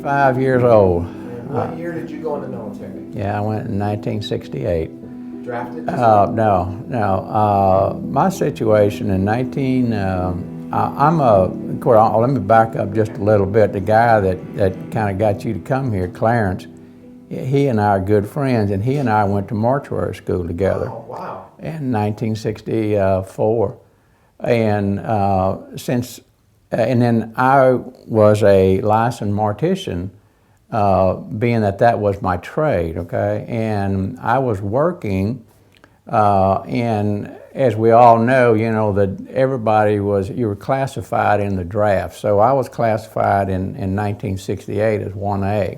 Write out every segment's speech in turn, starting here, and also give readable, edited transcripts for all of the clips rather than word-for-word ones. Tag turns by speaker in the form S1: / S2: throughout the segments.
S1: 65 years old.
S2: And what year did you go in the military?
S1: Yeah, I went in 1968.
S2: Drafted?
S1: No. My situation in 19, of course, let me back up just a little bit. The guy that kind of got you to come here, Clarence, he and I are good friends, and he and I went to mortuary school together.
S2: Oh, wow.
S1: In 1964. And and then I was a licensed mortician, being that was my trade, okay? And I was working, and as we all know, you know, that you were classified in the draft. So I was classified in 1968 as 1A.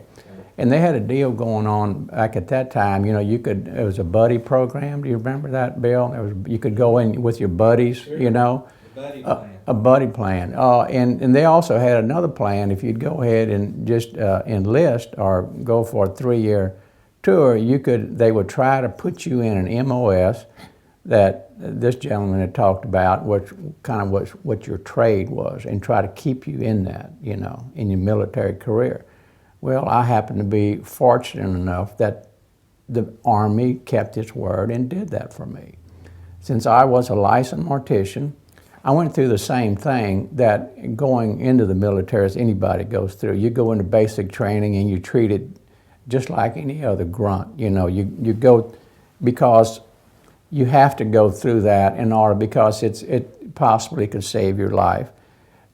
S1: And they had a deal going on back at that time. You know, it was a buddy program. Do you remember that, Bill? You could go in with your buddies,
S3: Sure.
S1: you know.
S3: Buddy plan.
S1: A buddy plan. And they also had another plan. If you'd go ahead and just enlist or go for a 3-year tour, they would try to put you in an MOS that this gentleman had talked about, which kind of was what your trade was, and try to keep you in that, you know, in your military career. Well, I happened to be fortunate enough that the Army kept its word and did that for me. Since I was a licensed mortician, I went through the same thing that going into the military as anybody goes through. You go into basic training and you treat it just like any other grunt. You know, you go because you have to go through that in order, because it possibly could save your life.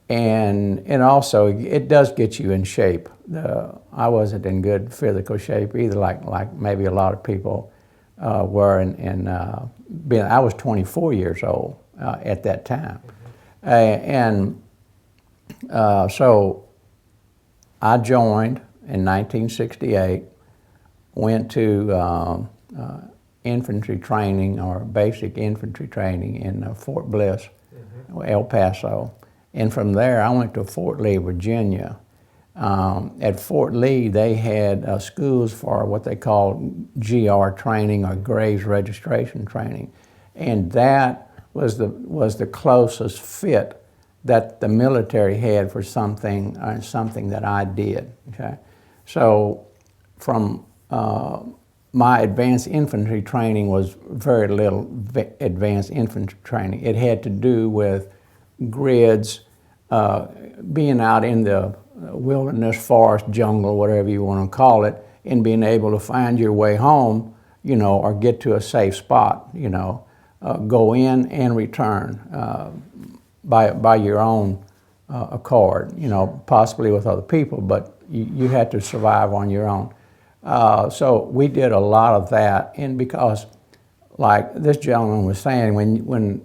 S1: And also, it does get you in shape. I wasn't in good physical shape either, like maybe a lot of people were. I was 24 years old at that time, so I joined in 1968. Went to infantry training, or basic infantry training, in Fort Bliss, El Paso. And from there, I went to Fort Lee, Virginia. At Fort Lee, they had schools for what they called GR training, or Graves Registration Training. And that was the closest fit that the military had for something that I did, okay? So from my advanced infantry training was very little advanced infantry training. It had to do with grids, being out in the wilderness, forest, jungle, whatever you want to call it, and being able to find your way home, you know, or get to a safe spot, you know, go in and return by your own accord, you know, possibly with other people, but you had to survive on your own. So we did a lot of that, and because, like this gentleman was saying, when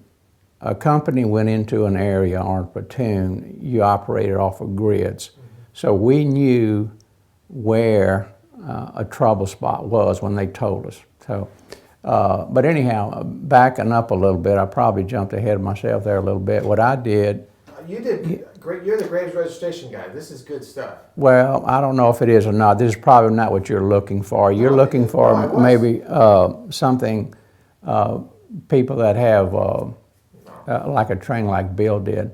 S1: a company went into an area or a platoon, you operated off of grids. So we knew where a trouble spot was when they told us. So, but anyhow, backing up a little bit, I probably jumped ahead of myself there a little bit. What I did...
S2: You did great. You're the Graves Registration guy. This is good stuff.
S1: Well, I don't know if it is or not. This is probably not what you're looking for. You're looking for maybe something, people that have... like a training like Bill did.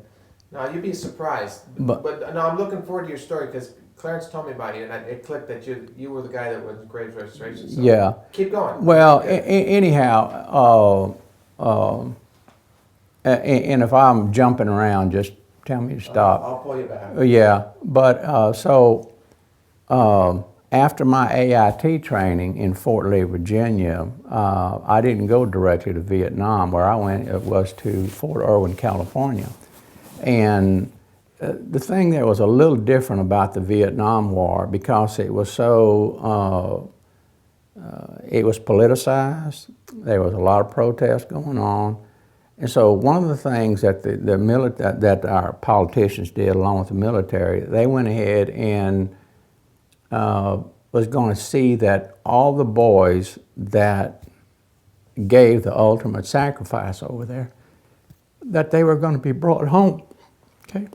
S2: No, you'd be surprised. But no, I'm looking forward to your story, because Clarence told me about you, and it clicked that you were the guy that was Graves Registration. So
S1: yeah.
S2: Keep going.
S1: Well, anyhow, and if I'm jumping around, just tell me to stop.
S2: I'll pull you back.
S1: Yeah, but after my AIT training in Fort Lee, Virginia, I didn't go directly to Vietnam. Where I went, it was to Fort Irwin, California. And the thing that was a little different about the Vietnam War, because it was so, it was politicized, there was a lot of protests going on. And so one of the things that that our politicians did, along with the military, they went ahead and was going to see that all the boys that gave the ultimate sacrifice over there, that they were going to be brought home, okay?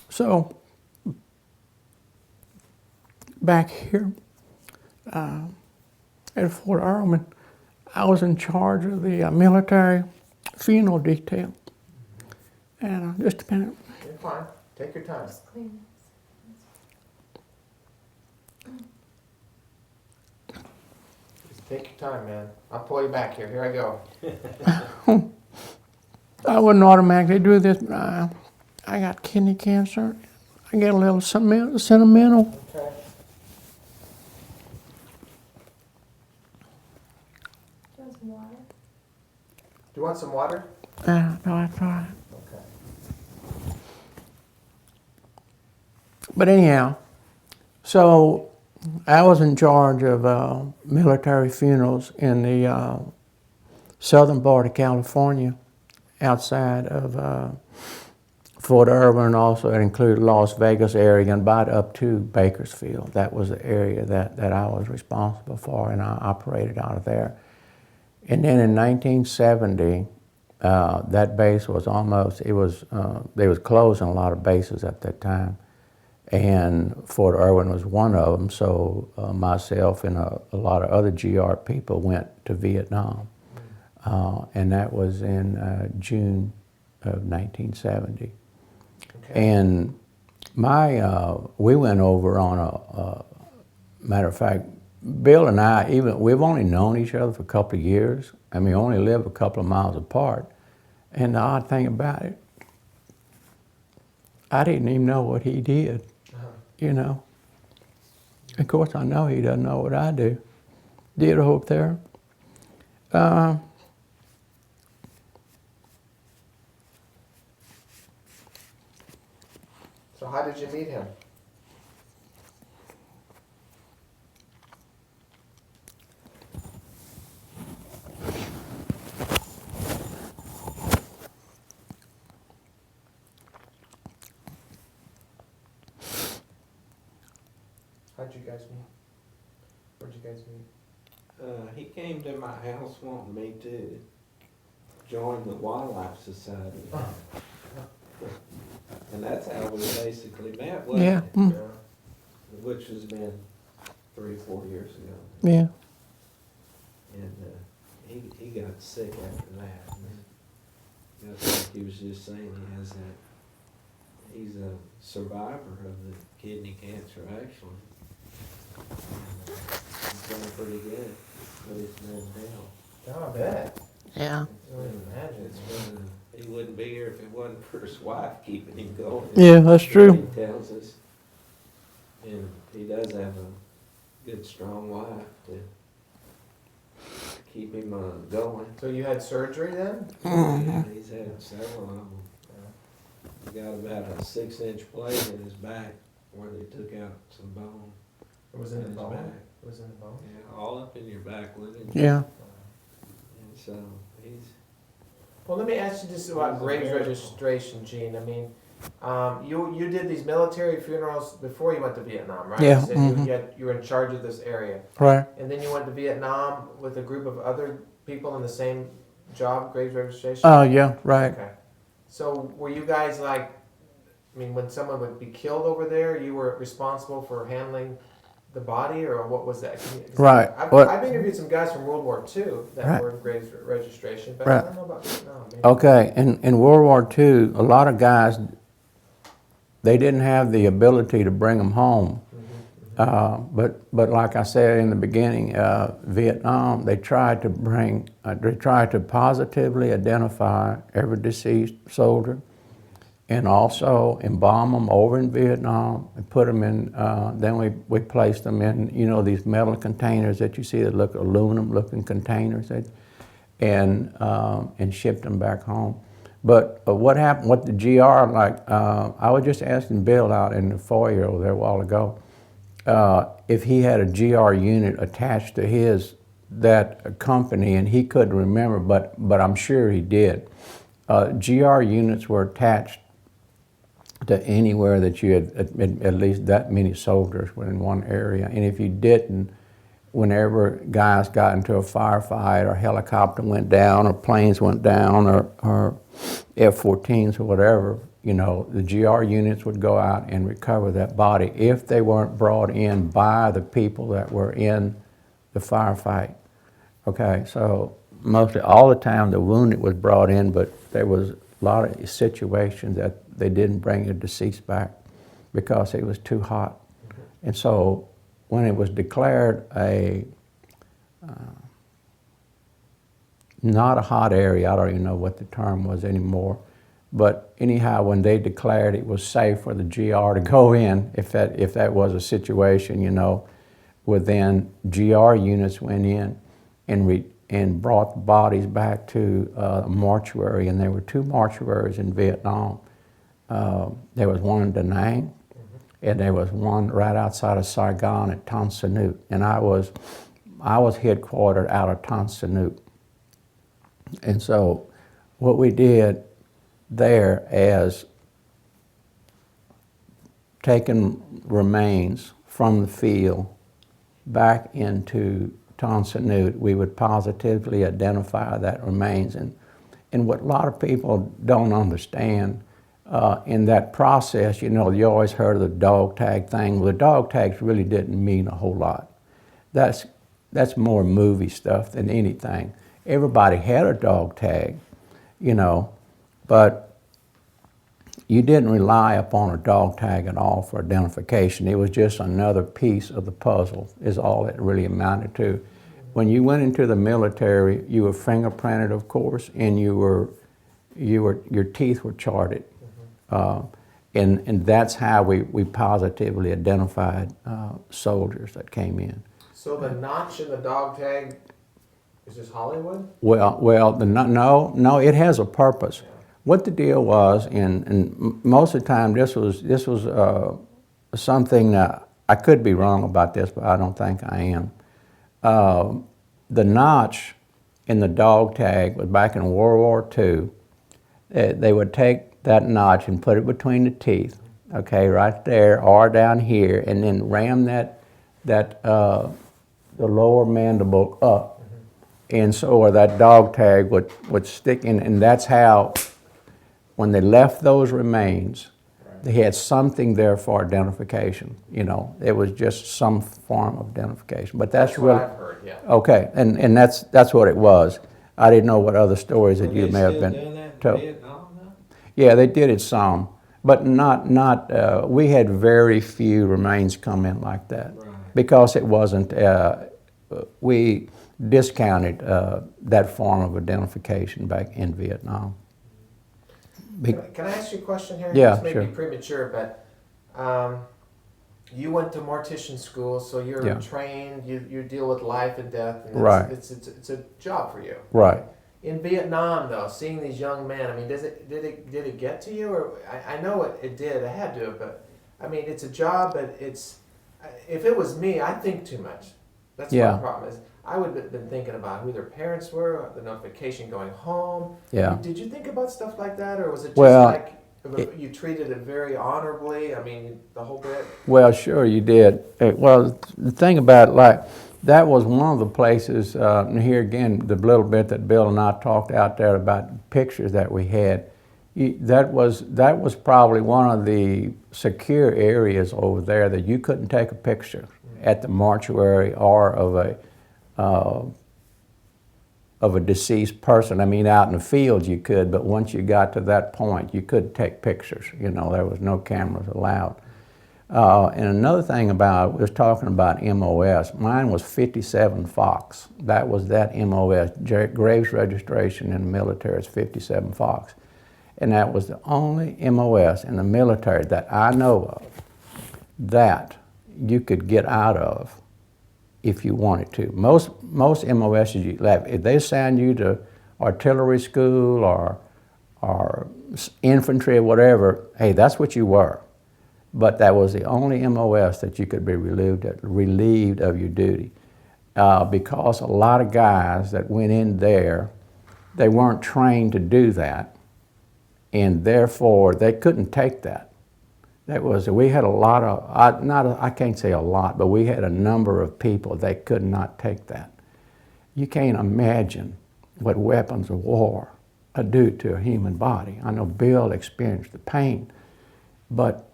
S1: So, back here at Fort Irwin, I was in charge of the military funeral detail. And just a minute.
S2: You're fine. Take your time. Take your time, man. I'll pull you back here. Here I go.
S1: I wouldn't automatically do this, but I got kidney cancer. I get a little sentimental.
S2: Okay.
S3: Do you want some water?
S2: Do you want some water?
S1: No, that's all right.
S2: Okay.
S1: But anyhow, so I was in charge of military funerals in the southern part of California, outside of Fort Irwin. Also, it included Las Vegas area and about up to Bakersfield. That was the area that I was responsible for, and I operated out of there. And then in 1970, that base was they was closing a lot of bases at that time. And Fort Irwin was one of them, so myself and a lot of other GR people went to Vietnam. And that was in June of 1970.
S2: Okay.
S1: And we went over on a matter of fact, Bill and I, we've only known each other for a couple of years. I mean, we only live a couple of miles apart. And the odd thing about it, I didn't even know what he did. You know, of course, I know he doesn't know what I do. Did hope there.
S2: So how did you meet him? How'd you guys meet? Where'd you guys meet?
S4: He came to my house wanting me to join the Wildlife Society. And that's how we basically met, wasn't
S1: Yeah.
S4: it?
S1: Mm.
S4: Which has been 3 or 4 years ago.
S1: Yeah.
S4: And he got sick after that. And that's like he was just saying, he's a survivor of the kidney cancer, actually. And, he's done pretty good, but he's been down.
S2: Oh, I bet.
S1: Yeah.
S2: I would imagine.
S4: It's been, he wouldn't be here if it wasn't for his wife keeping him going.
S1: Yeah, that's true.
S4: He tells us. And he does have a good, strong wife to keep him going.
S2: So you had surgery then?
S4: Yeah, he's had several of them. He got about a 6-inch plate in his back where they took out some bone.
S2: It was in the
S4: his
S2: bone?
S4: back.
S2: It was in the bone?
S4: Yeah, all up in your back with it.
S1: Yeah.
S4: And so he's.
S2: Well, let me ask you just about graves registration, Gene. I mean, you did these military funerals before you went to Vietnam, right?
S1: Yeah,
S2: You said
S1: mhm.
S2: you were in charge of this area.
S1: Right.
S2: And then you went to Vietnam with a group of other people in the same job, graves registration?
S1: Oh, yeah, right.
S2: Okay. So were you guys like, I mean, when someone would be killed over there, you were responsible for handling the body, or what was that?
S1: Right.
S2: I've interviewed some guys from World War II that
S1: Right.
S2: were in graves registration, but
S1: Right.
S2: I don't know about Vietnam. Maybe.
S1: Okay, in World War II, a lot of guys, they didn't have the ability to bring them home. But like I said in the beginning, Vietnam, they tried to positively identify every deceased soldier, and also embalm them over in Vietnam and put them in. Then we placed them in, these metal containers that you see that look aluminum-looking containers, and shipped them back home. But what happened? What the GR like? I was just asking Bill out in the foyer over there a while ago. If he had a GR unit attached to that company, and he couldn't remember, but I'm sure he did. GR units were attached to anywhere that you had at least that many soldiers were in one area, and if you didn't, whenever guys got into a firefight or helicopter went down or planes went down or F-14s or whatever, the GR units would go out and recover that body if they weren't brought in by the people that were in the firefight. Okay, so mostly all the time the wounded was brought in, but there was a lot of situations that they didn't bring the deceased back because it was too hot. And so when it was declared a not a hot area. I don't even know what the term was anymore. But anyhow, when they declared it was safe for the GR to go in, if that was a situation, you know, well then GR units went in and brought the bodies back to a mortuary, and there were 2 mortuaries in Vietnam. There was one in Da Nang, and there was one right outside of Saigon at Tan Son Nhut, and I was headquartered out of Tan Son Nhut. And so what we did there as taking remains from the field back into Tan Son Nhut, we would positively identify that remains. And what a lot of people don't understand in that process, you know, you always heard of the dog tag thing. Well, the dog tags really didn't mean a whole lot. That's more movie stuff than anything. Everybody had a dog tag, you know, but you didn't rely upon a dog tag at all for identification. It was just another piece of the puzzle is all it really amounted to. When you went into the military, you were fingerprinted, of course, and your teeth were charted. And that's how we positively identified soldiers that came in.
S2: So the notch in the dog tag is just Hollywood?
S1: Well, no, it has a purpose. Yeah. What the deal was, and most of the time this was something that I could be wrong about this, but I don't think I am. The notch in the dog tag was back in World War II. They would take that notch and put it between the teeth, okay, right there or down here, and then ram the lower mandible up. And so or that dog tag would stick in, and that's how, when they left those remains, they had something there for identification. You know, it was just some form of identification. But that's really
S2: what I've heard, yeah.
S1: Okay, and that's what it was. I didn't know what other stories that you may have been told.
S4: Vietnam, though?
S1: Yeah, they did it some, but not. We had very few remains come in like that, because it wasn't. We discounted that form of identification back in Vietnam.
S2: Can I ask you a question here?
S1: Yeah,
S2: this may
S1: sure.
S2: be premature, but you went to mortician school, so you're trained. You deal with life and death. And
S1: Right.
S2: It's a job for you.
S1: Right.
S2: In Vietnam, though, seeing these young men, I mean, did it get to you? Or I know it did. It had to, but I mean, it's a job, but it's. If it was me, I think too much. That's my problem. Is I would have been thinking about who their parents were, the notification going home.
S1: Yeah.
S2: Did you think about stuff like that, or was it just you treated it very honorably? I mean, the whole bit.
S1: Well, sure you did. Well, the thing about it, like, that was one of the places, and here again, the little bit that Bill and I talked out there about pictures that we had, that was probably one of the secure areas over there that you couldn't take a picture at the mortuary or of a deceased person. I mean, out in the fields you could, but once you got to that point, you couldn't take pictures. You know, there was no cameras allowed. And another thing about, we was talking about MOS, mine was 57 Fox. That was that MOS, Graves registration in the military is 57 Fox. And that was the only MOS in the military that I know of that you could get out of if you wanted to. Most MOSs you left, if they send you to artillery school or infantry or whatever, hey, that's what you were. But that was the only MOS that you could be relieved of your duty. Because a lot of guys that went in there, they weren't trained to do that, and therefore they couldn't take that. We had a lot of, I can't say a lot, but we had a number of people that could not take that. You can't imagine what weapons of war do to a human body. I know Bill experienced the pain, but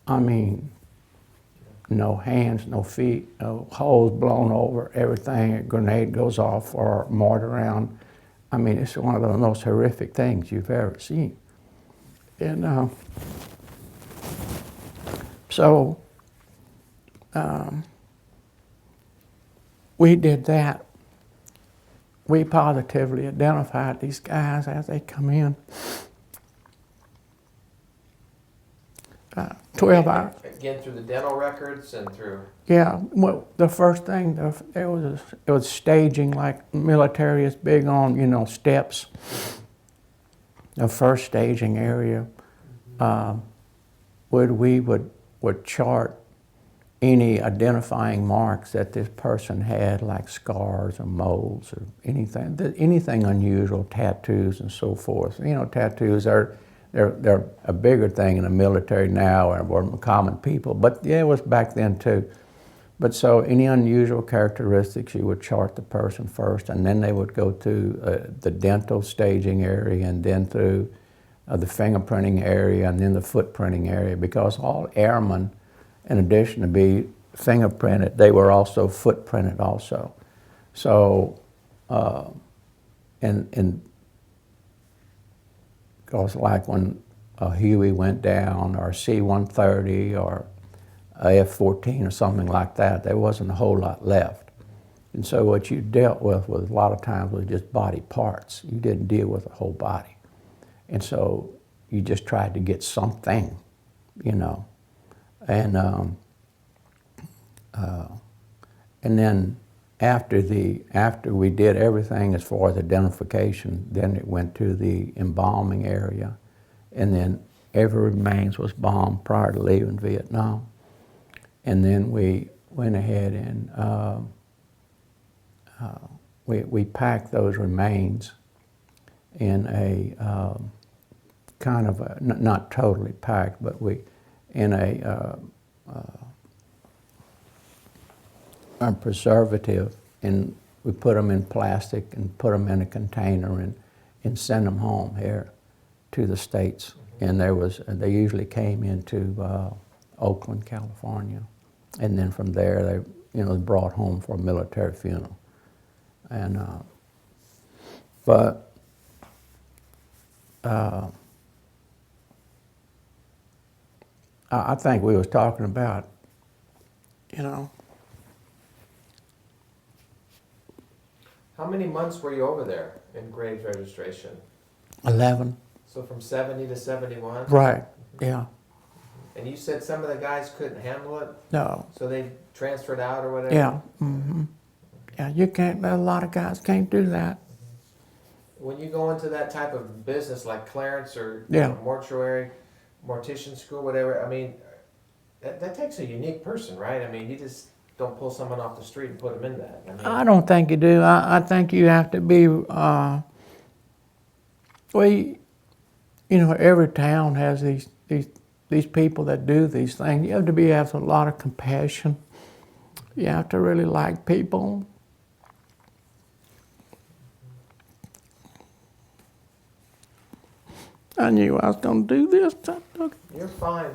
S1: I mean, no hands, no feet, no holes blown over, everything, a grenade goes off or a mortar round. I mean, it's one of the most horrific things you've ever seen. And so we did that. we positively identified these guys as they come in. 12 hours.
S2: Again, through the dental records and through.
S1: Yeah, well, the first thing, it was staging, like military is big on, you know, steps. The first staging area, we would chart any identifying marks that this person had, like scars or moles or anything unusual, tattoos and so forth. You know, tattoos they're a bigger thing in the military now and more common people, but yeah, it was back then too. But so any unusual characteristics, you would chart the person first, and then they would go to the dental staging area, and then through the fingerprinting area, and then the footprinting area, because all airmen, in addition to be fingerprinted, they were also footprinted also. So, and because like when a Huey went down, or a C-130, or a F-14 or something like that, there wasn't a whole lot left. And so what you dealt with a lot of times was just body parts. You didn't deal with the whole body. And so you just tried to get something, you know. And then after we did everything as far as identification, then it went to the embalming area, and then every remains was bombed prior to leaving Vietnam. And then we went ahead and we packed those remains in a kind of a, not totally packed, but in a preservative, and we put them in plastic and put them in a container and send them home here to the States. And they usually came into Oakland, California, and then from there they brought home for a military funeral. And I think we was talking about, you know.
S2: How many months were you over there in graves registration?
S1: 11.
S2: So from 70 to 71?
S1: Right, yeah.
S2: And you said some of the guys couldn't handle it,
S1: No,
S2: so they transferred out or whatever?
S1: yeah, mm-hmm. Yeah, you can't, a lot of guys can't do that.
S2: When you go into that type of business like Clarence or
S1: Yeah.
S2: mortuary, mortician school, whatever, I mean, that takes a unique person, right? I mean, you just don't pull someone off the street and put them in that. I mean,
S1: I don't think you do. I think you have to be, well, every town has these people that do these things. You have to have a lot of compassion. You have to really like people. I knew I was going to do this.
S2: you're fine.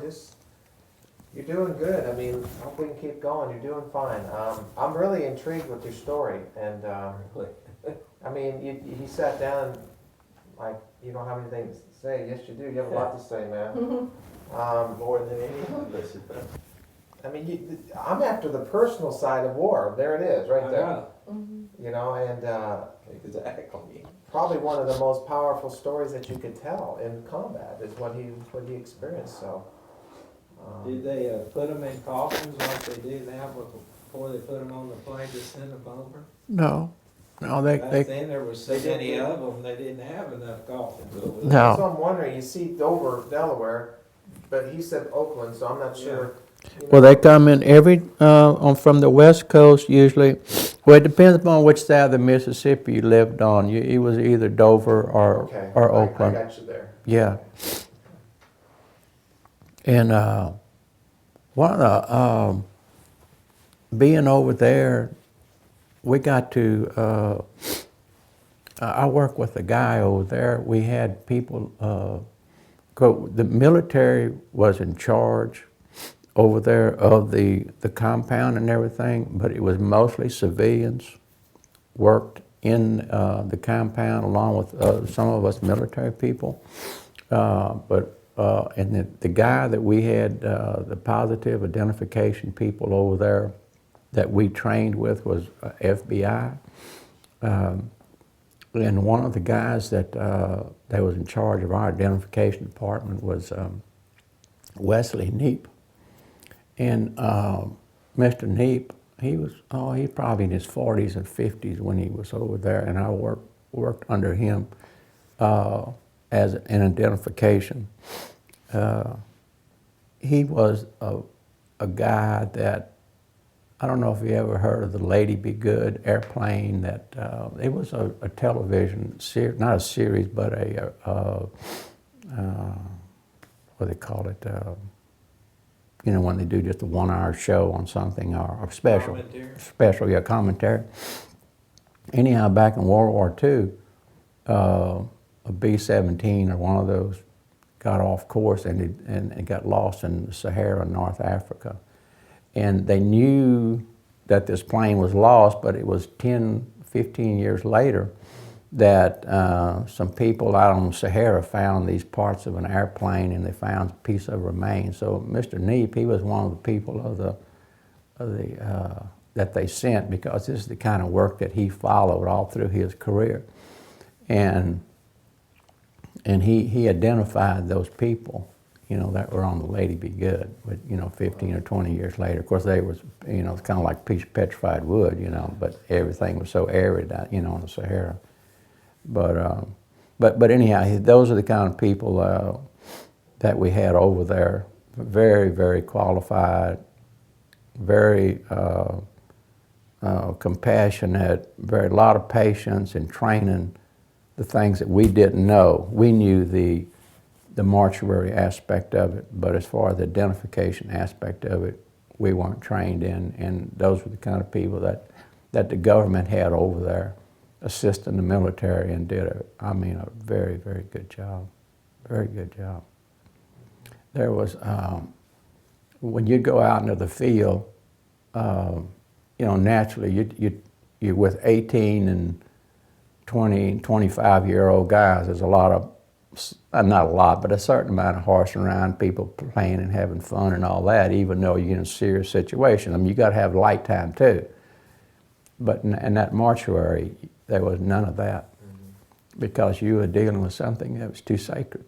S2: You're doing good. I mean, I hope we can keep going. You're doing fine. I'm really intrigued with your story. And I mean, he sat down like you don't have anything to say. Yes, you do. You have a lot to say, man.
S4: More than any of us.
S2: I mean, I'm after the personal side of war. There it is, right there.
S4: Mm-hmm.
S2: You know, and
S4: Exactly.
S2: probably one of the most powerful stories that you could tell in combat is what he experienced. So.
S4: Did they put them in coffins like they do now before they put them on the plane to send them over?
S1: No,
S4: Back
S1: they
S4: then there was so many of them, they didn't have enough coffins over there.
S1: No.
S2: So I'm wondering, you see Dover, Delaware, but he said Oakland, so I'm not sure. You know.
S1: Well, they come in from the West Coast usually. Well, it depends upon which side of the Mississippi you lived on. It was either Dover or Oakland.
S2: I got you there.
S1: Yeah. And one of the, being over there, we got to, I worked with a guy over there. We had people, the military was in charge over there of the compound and everything, but it was mostly civilians worked in the compound along with some of us military people. And the guy that we had, the positive identification people over there that we trained with was FBI. and one of the guys that was in charge of our identification department was Wesley Neep. And Mr. Neep, he's probably in his 40s and 50s when he was over there, and I worked under him as an identification. He was a guy that, I don't know if you ever heard of the Lady Be Good airplane. That it was a television series, not a series, but what do they call it? You know, when they do just a 1 hour show on something or a special, commentary. Anyhow, back in World War II, a B-17 or one of those got off course and it got lost in the Sahara, North Africa. And they knew that this plane was lost, but it was 10, 15 years later that some people out on the Sahara found these parts of an airplane, and they found a piece of remains. So Mr. Neep, he was one of the people that they sent, because this is the kind of work that he followed all through his career. And he identified those people, you know, that were on the Lady Be Good, but, you know, 15 or 20 years later. Of course, they was, you know, it's kind of like a piece of petrified wood, you know, but everything was so arid, you know, in the Sahara. But anyhow, those are the kind of people that we had over there. Very, very qualified, very compassionate, a lot of patience in training the things that we didn't know. We knew the mortuary aspect of it, but as far as the identification aspect of it, we weren't trained in, and those were the kind of people that the government had over there, assisting the military, and did a very, very good job. Very good job. There was, when you go out into the field, you know, naturally you're with 18 and 20 and 25-year-old guys. There's a lot of, not a lot, but a certain amount of horsing around, people playing and having fun and all that, even though you're in a serious situation. I mean, you got to have light time too. But in that mortuary, there was none of that, because you were dealing with something that was too sacred.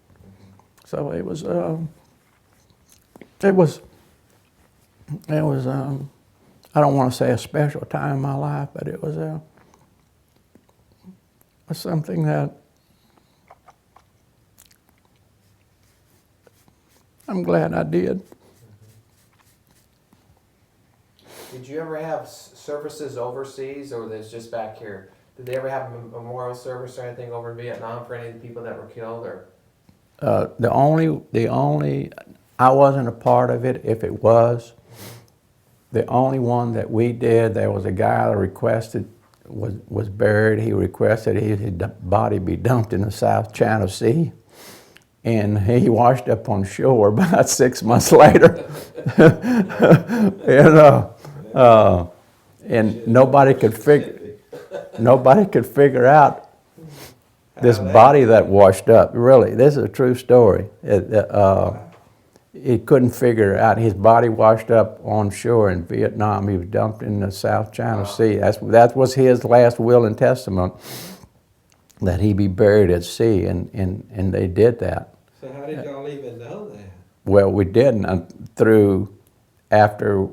S1: So it was I don't want to say a special time in my life, but it was something that I'm glad I did.
S2: Did you ever have services overseas, or was just back here? Did they ever have a memorial service or anything over in Vietnam for any of the people that were killed? Or
S1: The only, I wasn't a part of it. If it was, the only one that we did, there was a guy that requested, was buried. He requested his body be dumped in the South China Sea, and he washed up on shore about 6 months later. And nobody could figure out this body that washed up. Really, this is a true story. He couldn't figure it out. His body washed up on shore in Vietnam. He was dumped in the South China Sea. That was his last will and testament, that he be buried at sea, and they did that.
S4: So how did y'all even know that?
S1: Well, we didn't after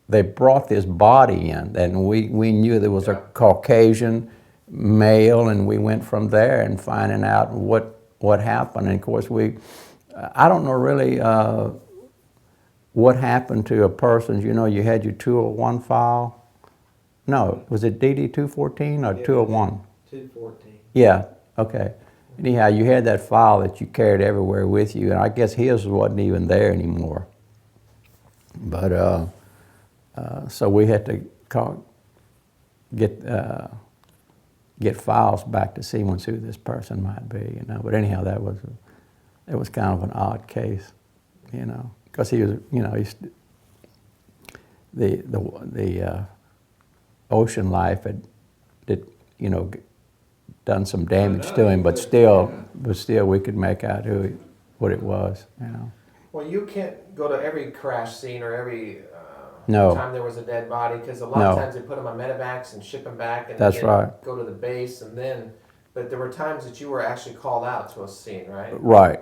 S1: they brought this body in, and we knew there was a Caucasian male, and we went from there and finding out what happened. And of course, I don't know really what happened to a person. You know, you had your 201 file. No, was it DD 214 or 201?
S4: 214.
S1: Yeah, okay. Anyhow, you had that file that you carried everywhere with you, and I guess his wasn't even there anymore. But so we had to get files back to see who this person might be, you know. But anyhow, it was kind of an odd case, you know, because he was, you know, the ocean life had, you know, done some damage to him, but still we could make out what it was, you know.
S2: well, you can't go to every crash scene or every
S1: No.
S2: time there was a dead body, because a lot
S1: No.
S2: of times they put them on medevacs and ship them back, and
S1: That's
S2: then
S1: right.
S2: go to the base, and then but there were times that you were actually called out to a scene, right?
S1: Right.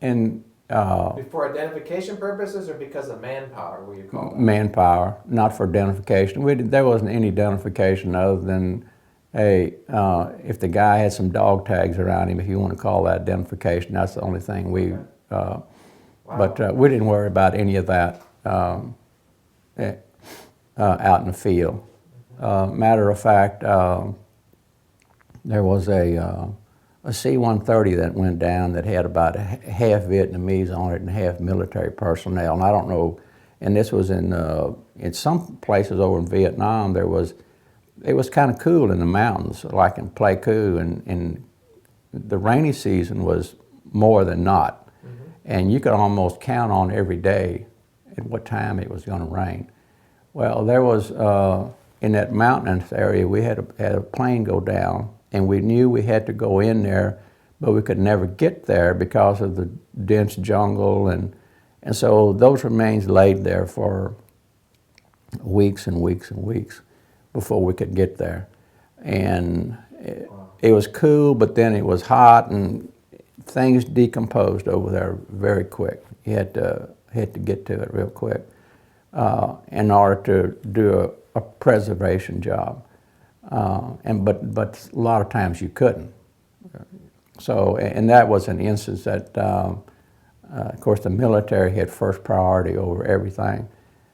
S1: And
S2: For identification purposes or because of manpower were you called out?
S1: manpower, not for identification. There wasn't any identification other than, hey, if the guy had some dog tags around him, if you want to call that identification, that's the only thing we.
S2: Wow.
S1: But we didn't worry about any of that out in the field. Matter of fact, there was a C-130 that went down that had about half Vietnamese on it and half military personnel. And I don't know, and this was in some places over in Vietnam, it was kind of cool in the mountains, like in Pleiku, and the rainy season was more than not. And you could almost count on every day at what time it was going to rain. Well, there was, in that mountainous area, we had a plane go down, and we knew we had to go in there, but we could never get there because of the dense jungle, and so those remains laid there for weeks and weeks and weeks before we could get there. And it was cool, but then it was hot, and things decomposed over there very quick. You had to get to it real quick in order to do a preservation job. But a lot of times you couldn't. So, and that was an instance that, of course, the military had first priority over everything.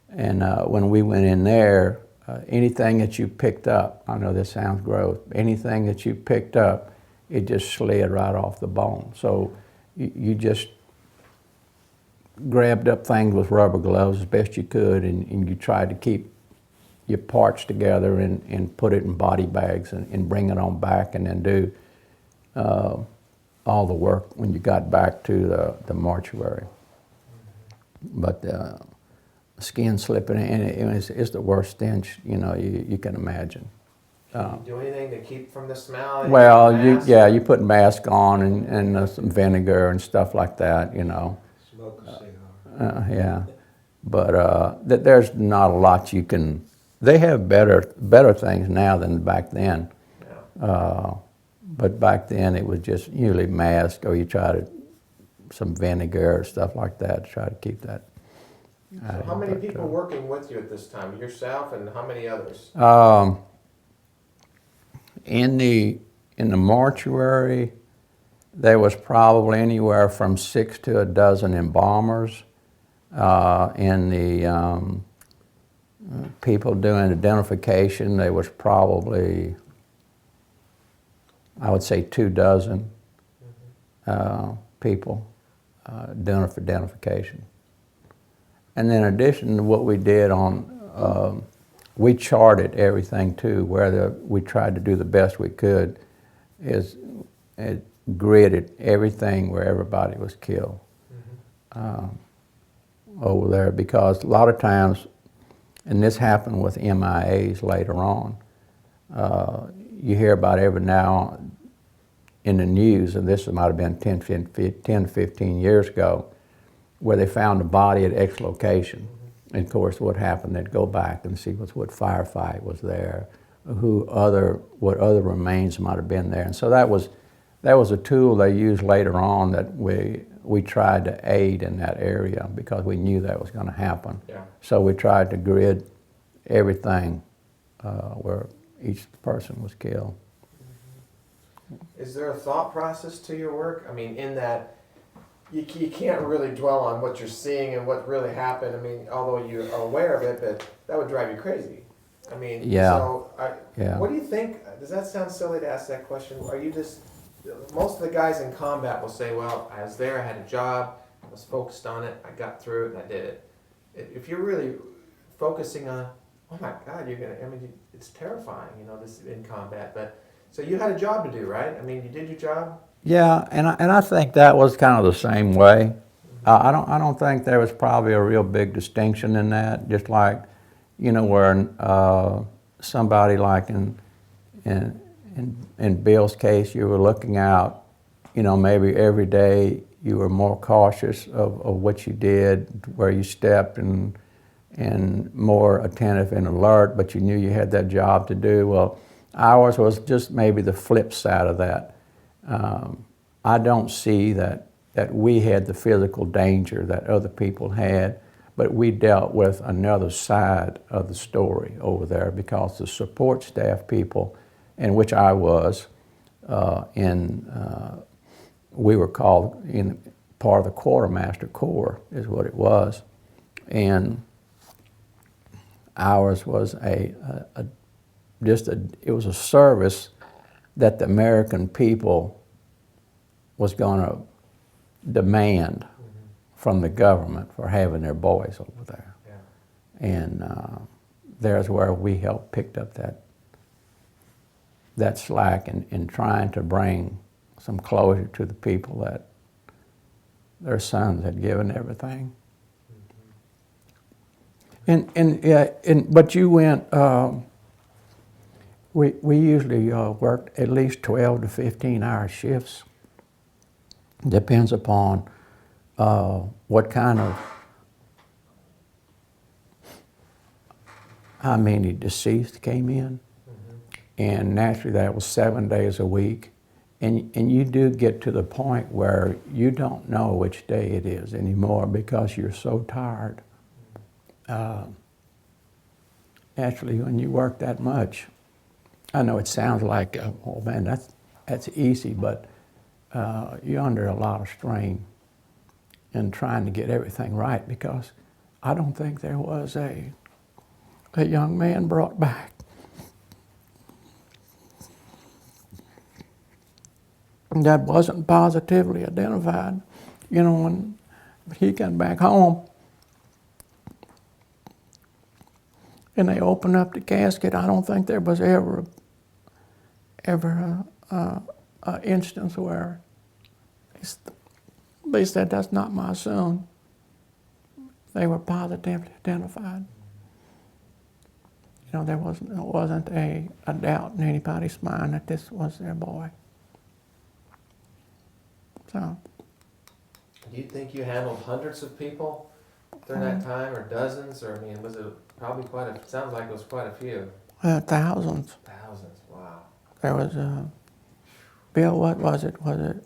S1: And when we went in there, anything that you picked up, I know this sounds gross, anything that you picked up, it just slid right off the bone. So you just grabbed up things with rubber gloves as best you could, and you tried to keep your parts together and put it in body bags and bring it on back, and then do all the work when you got back to the mortuary. But skin slipping, and it's the worst stench you can imagine.
S2: Can you do anything to keep from the smell?
S1: Well, you put mask on and some vinegar and stuff like that,
S4: Smoke a cigar.
S1: Yeah, but there's not a lot you can. They have better things now than back then.
S2: Yeah.
S1: But back then it was just usually mask, or you try some vinegar or stuff like that to try to keep that.
S2: So how many people working with you at this time? Yourself and how many others?
S1: In the mortuary, there was probably anywhere from 6 to a dozen embalmers. In the people doing identification, there was probably, I would say, 2 dozen people doing it for identification. And then in addition to what we did on, we charted everything too, where we tried to do the best we could, is it gridded everything where everybody was killed over there, because a lot of times, and this happened with MIAs later on, you hear about every now in the news, and this might have been 10 to 15 years ago, where they found a body at X location. And of course, what happened, they'd go back and see what firefight was there, what other remains might have been there. And so that was a tool they used later on that we tried to aid in that area, because we knew that was going to happen.
S2: Yeah.
S1: So we tried to grid everything where each person was killed.
S2: Is there a thought process to your work? I mean, in that you can't really dwell on what you're seeing and what really happened. I mean, although you are aware of it, but that would drive you crazy. I mean,
S1: Yeah.
S2: So
S1: Yeah.
S2: what do you think? Does that sound silly to ask that question? Are you just, most of the guys in combat will say, well, I was there, I had a job, I was focused on it, I got through it, and I did it. If you're really focusing on, oh my God, it's terrifying, this in combat. But so you had a job to do, right? I mean, you did your job.
S1: Yeah, and I think that was kind of the same way. I don't think there was probably a real big distinction in that. Just like, where somebody like in Bill's case, you were looking out, maybe every day you were more cautious of what you did, where you stepped, and more attentive and alert, but you knew you had that job to do. Well, Ours was just maybe the flip side of that. I don't see that we had the physical danger that other people had, but we dealt with another side of the story over there because the support staff people, in which I was, we were called in part of the quartermaster corps is what it was, and ours was it was a service that the American people was going to demand from the government for having their boys over there.
S2: Yeah.
S1: And there's where we helped picked up that slack in trying to bring some closure to the people that their sons had given everything. But you went, we usually worked at least 12 to 15 hour shifts. Depends upon what kind of, how many deceased came in. And naturally that was 7 days a week. And you do get to the point where you don't know which day it is anymore because you're so tired. Actually, when you work that much, I know it sounds like, oh man, that's easy, but you're under a lot of strain in trying to get everything right because I don't think there was a young man brought back that wasn't positively identified. You know, when he got back home and they opened up the casket, I don't think there was ever an instance where they said, that's not my son. They were positively identified. You know, there wasn't a doubt in anybody's mind that this was their boy. So.
S2: Do you think you handled hundreds of people during that time, or dozens, or I mean, was it probably quite a? Sounds like it was quite a few.
S1: Thousands.
S2: Thousands. Wow.
S1: There was Bill, what was it?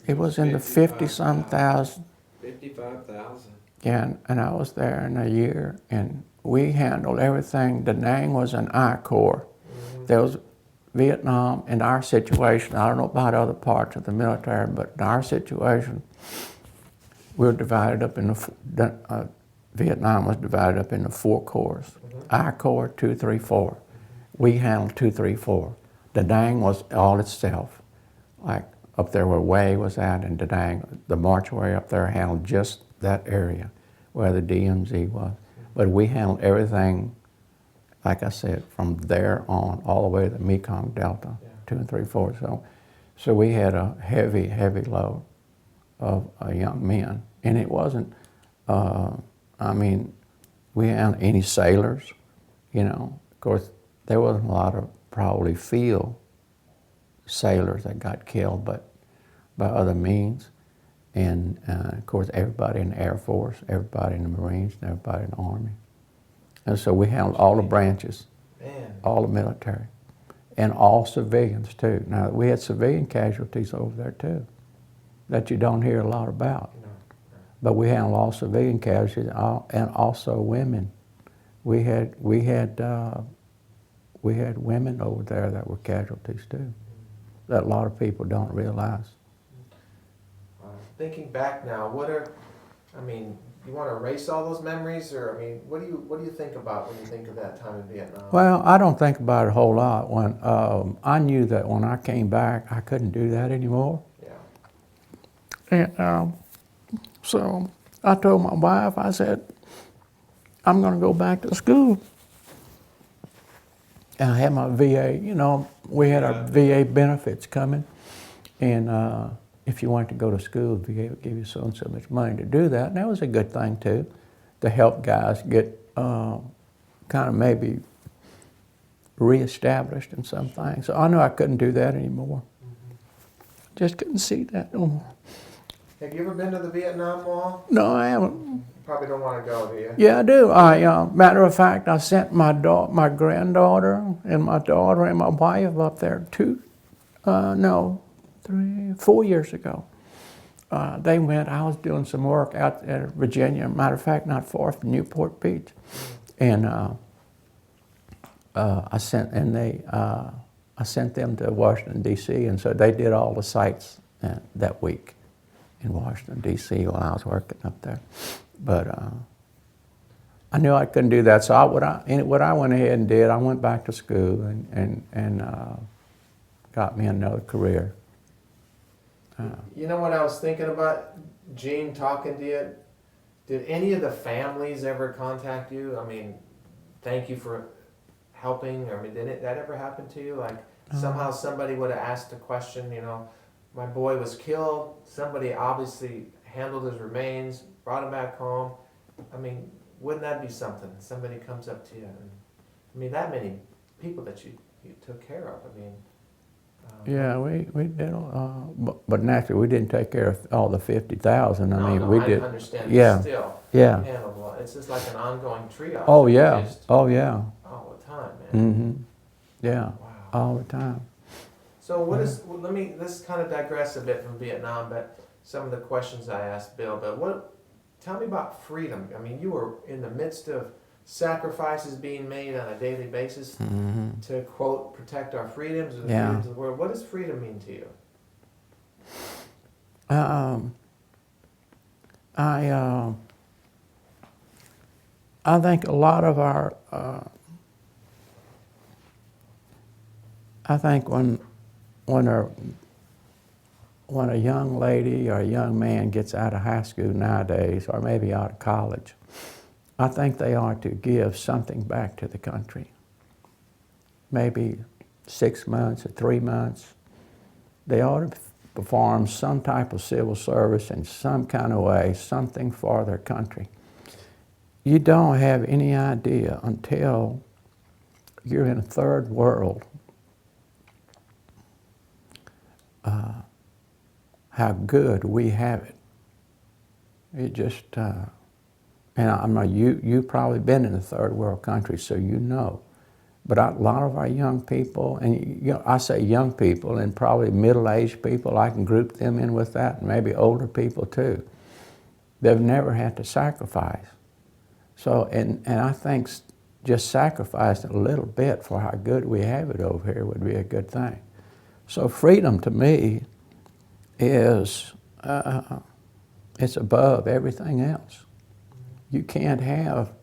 S1: It was in the 50-some thousand.
S4: 55,000.
S1: Yeah, and I was there in a year, and we handled everything. Da Nang was an ENCORE. There was Vietnam. In our situation, I don't know about other parts of the military, but in our situation, we were divided up in Vietnam was divided up into 4 corps. ENCORE 2, 3, 4. We handled 2, 3, 4. Da Nang was all itself. Like up there where Way was at in Da Nang, the mortuary up there handled just that area where the DMZ was. But we handled everything, like I said, from there on all the way to the Mekong Delta, 2 and 3, 4. So we had a heavy, heavy load of young men. And it wasn't, I mean, we hadn't any sailors, you know. Of course, there wasn't a lot of probably field sailors that got killed, but by other means. And of course, everybody in the Air Force, everybody in the Marines, and everybody in the Army. And so we handled all the branches, all the military, and all civilians too. Now, we had civilian casualties over there too, that you don't hear a lot about. But we handled all civilian casualties and also women. We had women over there that were casualties too, that a lot of people don't realize.
S2: Thinking back now, you want to erase all those memories, or I mean, what do you think about when you think of that time in Vietnam?
S1: Well, I don't think about it a whole lot. When I knew that when I came back, I couldn't do that anymore.
S2: Yeah.
S1: And so I told my wife, I said, I'm going to go back to school. And I had my VA, you know, we had our VA benefits coming. And if you wanted to go to school, the VA would give you so and so much money to do that. And that was a good thing too, to help guys get kind of maybe reestablished in some things. So I knew I couldn't do that anymore. Just couldn't see that no more.
S2: Have you ever been to the Vietnam Wall?
S1: No, I haven't.
S2: Probably don't want to go, do you?
S1: Yeah, I do. Matter of fact, I sent my granddaughter and my daughter and my wife up there 4 years ago. They went. I was doing some work out at Virginia. Matter of fact, not far from Newport Beach, and I sent them to Washington D.C. and so they did all the sites that week in Washington D.C. while I was working up there. But I knew I couldn't do that, so what I went ahead and did, I went back to school and got me another career.
S2: You know what I was thinking about, Gene, talking to you? Did any of the families ever contact you? I mean, thank you for helping. I mean, did that ever happen to you? Like somehow somebody would have asked a question, you know, my boy was killed. Somebody obviously handled his remains, brought him back home. I mean, wouldn't that be something? Somebody comes up to you. And, I mean, that many people that you took care of. I mean.
S1: Yeah, we did, but naturally we didn't take care of all the 50,000. I mean, we did.
S2: I understand.
S1: Yeah,
S2: Still,
S1: yeah.
S2: handled a lot. It's just like an ongoing triage.
S1: Oh yeah,
S2: Just
S1: oh yeah.
S2: all the time, man.
S1: Mm-hmm. Yeah,
S2: Wow.
S1: all the time.
S2: So what is? Well, let's kind of digress a bit from Vietnam, but some of the questions I asked Bill. But tell me about freedom. I mean, you were in the midst of sacrifices being made on a daily basis to, quote, protect our freedoms or the freedoms of the world. What does freedom mean to you?
S1: I think a lot of our, I think when a young lady or a young man gets out of high school nowadays, or maybe out of college, I think they ought to give something back to the country. Maybe 6 months or 3 months. They ought to perform some type of civil service in some kind of way, something for their country. You don't have any idea until you're in a third world how good we have it. It just, and I know you've probably been in a third world country, so you know. But a lot of our young people, and I say young people, and probably middle-aged people, I can group them in with that, and maybe older people too. They've never had to sacrifice. So, and I think just sacrificing a little bit for how good we have it over here would be a good thing. So freedom to me is, it's above everything else. You can't have,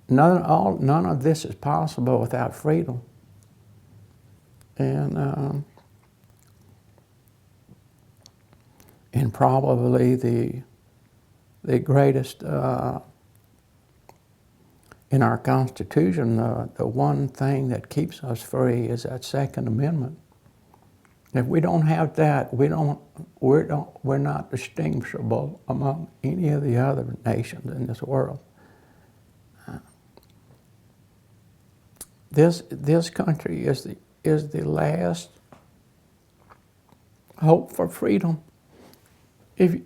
S1: none of this is possible without freedom. And probably the greatest, in our Constitution, the one thing that keeps us free is that Second Amendment. If we don't have that, we're not distinguishable among any of the other nations in this world. This country is the last hope for freedom. If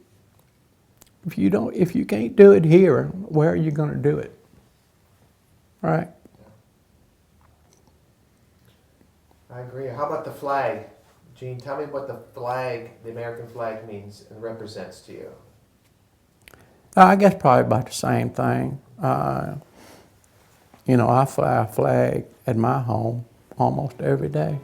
S1: you can't do it here, where are you going to do it? Right?
S2: I agree. How about the flag? Gene, tell me what the flag, the American flag, means and represents to you.
S1: I guess probably about the same thing. You know, I fly a flag at my home almost every day.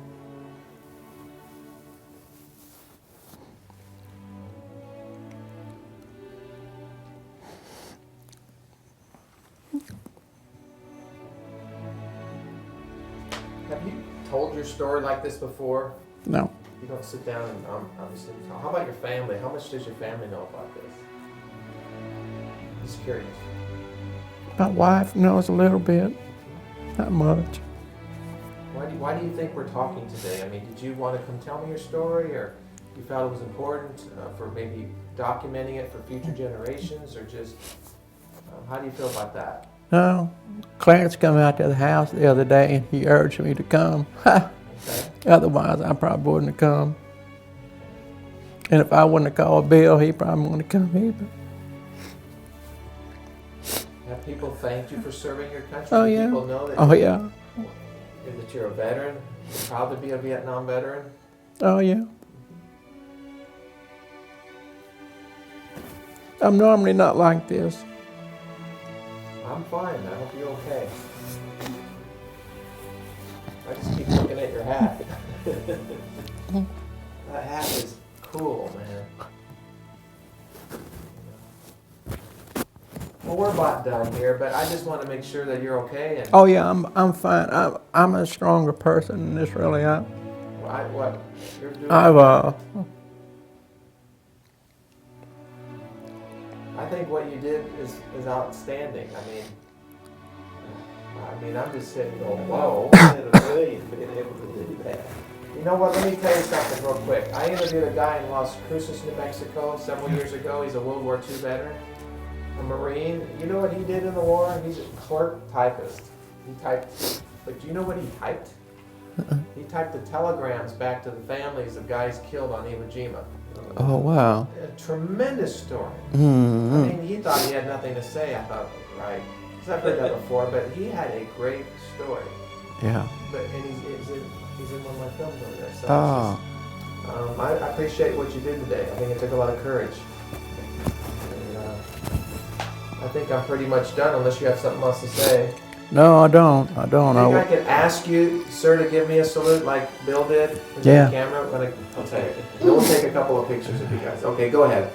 S2: Have you told your story like this before?
S1: No.
S2: You don't sit down and obviously talk. How about your family? How much does your family know about this? Just curious.
S1: My wife knows a little bit, not much.
S2: Why do you think we're talking today? I mean, did you want to come tell me your story, or you felt it was important for maybe documenting it for future generations, or just how do you feel about that?
S1: No, Clarence came out to the house the other day and he urged me to come.
S2: Okay.
S1: Otherwise, I probably wouldn't have come. And if I wouldn't have called Bill, he probably wouldn't have come either.
S2: Have people thanked you for serving your country?
S1: Oh,
S2: Do
S1: yeah.
S2: People know that,
S1: Oh, yeah.
S2: that you're a veteran, you're proud to be a Vietnam veteran.
S1: Oh, yeah. I'm normally not like this.
S2: I'm fine. I hope you're okay. I just keep looking at your hat. That hat is cool, man. Well, we're about done here, but I just want to make sure that you're okay. And
S1: Oh, yeah, I'm fine. I'm a stronger person than this, really.
S2: what you're doing. I think what you did is outstanding. I mean, I'm just sitting going, whoa.
S4: Being able to do that.
S2: You know what? Let me tell you something real quick. I interviewed a guy in Las Cruces, New Mexico, several years ago. He's a World War II veteran, a Marine. You know what he did in the war? He's a clerk typist. He typed, but do you know what he typed? He typed the telegrams back to the families of guys killed on Iwo Jima.
S1: Oh, wow.
S2: A tremendous story.
S1: Mm-hmm.
S2: I mean, he thought he had nothing to say. I thought, right, because I've heard that before, but he had a great story.
S1: Yeah.
S2: And he's in one of my films over there. So
S1: Oh.
S2: I appreciate what you did today. I think it took a lot of courage. And, I think I'm pretty much done, unless you have something else to say.
S1: No, I don't. I
S2: I
S1: don't.
S2: think I can ask you, sir, to give me a salute like Bill did with
S1: Yeah.
S2: the camera. I'll take it. We'll take a couple of pictures of you guys. Okay, go ahead.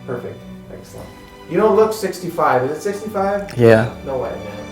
S2: Perfect. Excellent. You don't look 65. Is it 65?
S1: Yeah.
S2: No way, man.